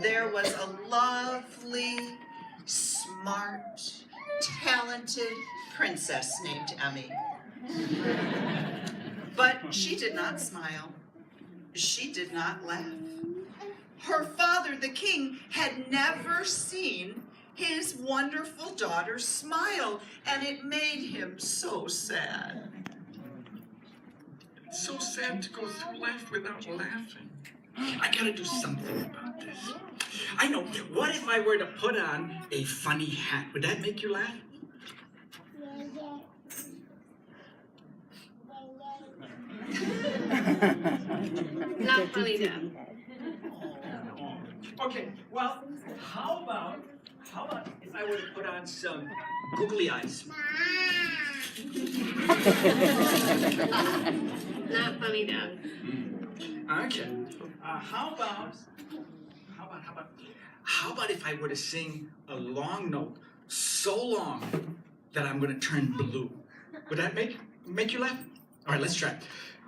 there was a lovely, smart, talented princess named Emmy. But she did not smile. She did not laugh. Her father, the king, had never seen his wonderful daughter smile, and it made him so sad. It's so sad to go through life without laughing. I gotta do something about this. I know. What if I were to put on a funny hat? Would that make you laugh? Not funny, Dad. Okay, well, how about if I were to put on some googly eyes? Not funny, Dad. Okay. How about if I were to sing a long note so long that I'm gonna turn blue? Would that make you laugh? All right, let's try.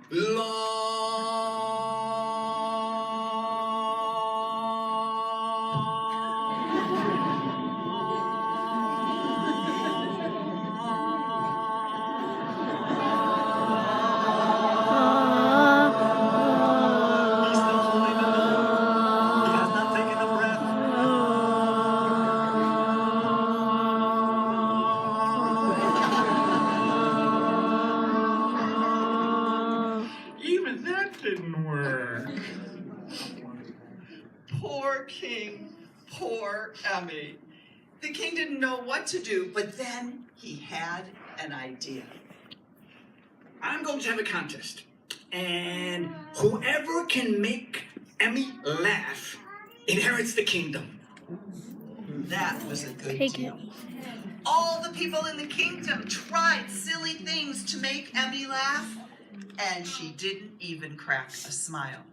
He's still holding the note. He has not taken a breath. Even that didn't work. Poor king, poor Emmy. The king didn't know what to do, but then he had an idea. I'm going to have a contest. And whoever can make Emmy laugh inherits the kingdom. That was a good Take deal. All the people in the kingdom tried silly things to make Emmy laugh, and she didn't even crack a smile.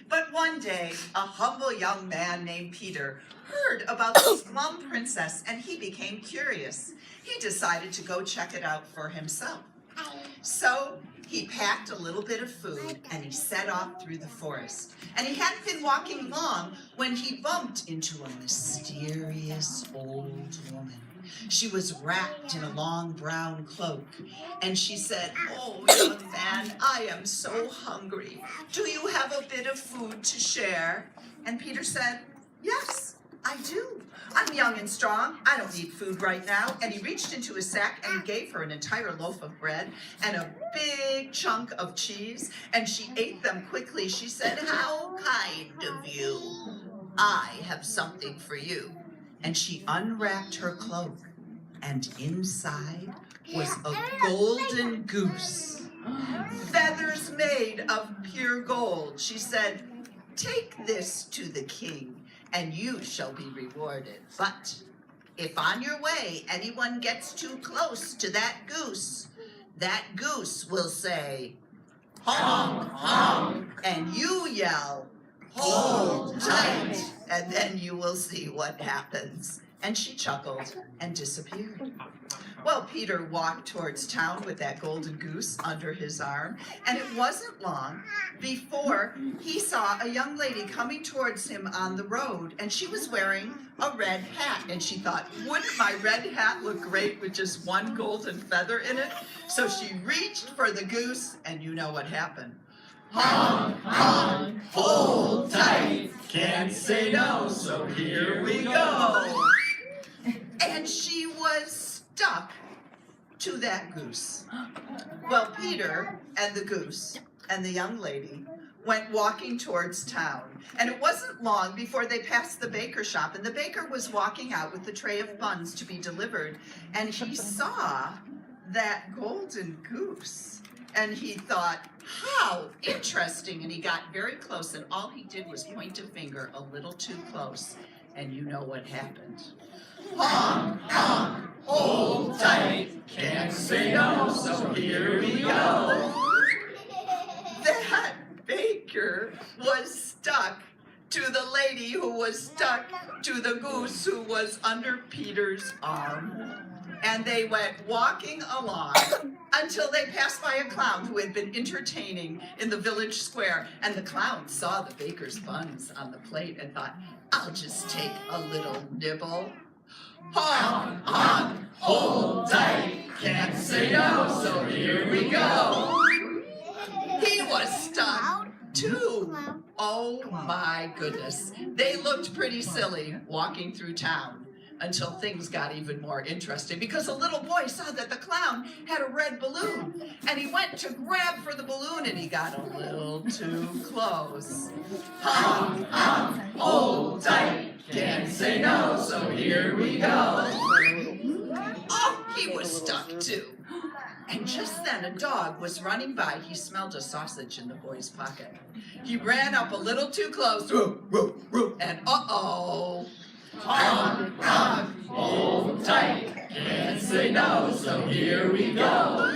But one day, a humble young man named Peter heard about this plum princess, and he became curious. He decided to go check it out for himself. So he packed a little bit of food and he set off through the forest. And he hadn't been walking long when he bumped into a mysterious old woman. She was wrapped in a long brown cloak, and she said, "Oh, young man, I am so hungry. Do you have a bit of food to share?" And Peter said, "Yes, I do. I'm young and strong. I don't need food right now." And he reached into his sack and he gave her an entire loaf of bread and a big chunk of cheese, and she ate them quickly. She said, "How kind of you. I have something for you." And she unwrapped her cloak, and inside was a golden goose, feathers made of pure gold. She said, "Take this to the king, and you shall be rewarded. But if on your way anyone gets too close to that goose will say, 'Honk, honk,' and you yell, 'Hold tight,' and then you will see what happens." And she chuckled and disappeared. Well, Peter walked towards town with that golden goose under his arm, and it wasn't long before he saw a young lady coming towards him on the road, and she was wearing a red hat, and she thought, wouldn't my red hat look great with just one golden feather in it? So she reached for the goose, and you know what happened. Honk, honk, hold tight, can't say no, so here we go. And she was stuck to that goose. Well, Peter and the goose and the young lady went walking towards town, and it wasn't long before they passed the baker shop, and the baker was walking out with the tray of buns to be delivered, and he saw that golden goose, and he thought, how interesting, and he got very close, and all he did was point a finger a little too close, and you know what happened. Honk, honk, hold tight, can't say no, so here we go. That baker was stuck to the lady who was stuck to the goose who was under Peter's arm. And they went walking along until they passed by a clown who had been entertaining in the village square. And the clown saw the baker's buns on the plate and thought, I'll just take a little nibble. On, hold tight, can't say no, so here we go. He was stunned too. Oh my goodness. They looked pretty silly walking through town until things got even more interesting because a little boy saw that the clown had a red balloon and he went to grab for the balloon and he got a little too close. Hold tight, can't say no, so here we go. Oh, he was stuck too. And just then a dog was running by. He smelled a sausage in the boy's pocket. He ran up a little too close, and uh-oh. Hold tight, can't say no, so here we go.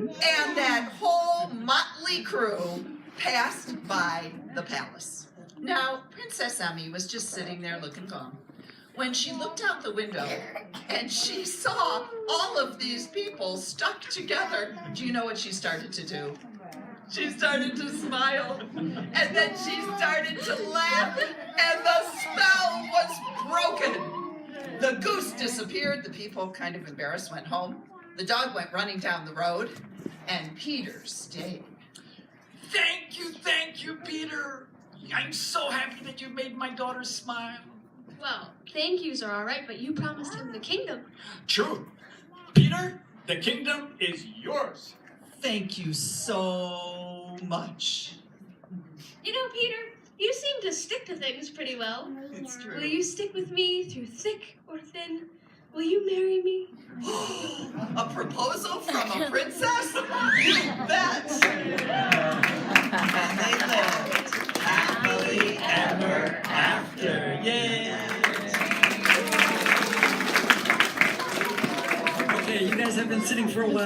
And that whole motley crew passed by the palace. Now, Princess Emmy was just sitting there looking calm when she looked out the window and she saw all of these people stuck together. Do you know what she started to do? She started to smile, and then she started to laugh, and the spell was broken. The goose disappeared, the people, kind of embarrassed, went home. The dog went running down the road, and Peter stayed. Thank you, Peter. I'm so happy that you made my daughter smile. Well, thank yous are all right, but you promised him the kingdom. True. Peter, the kingdom is yours. Thank you so much. You know, Peter, you seem to stick to things pretty well. It's true. Will you stick with me through thick or thin? Will you marry me? A proposal from a princess? You bet! And they lived happily ever after. Yay! Okay, you guys have been sitting for a while.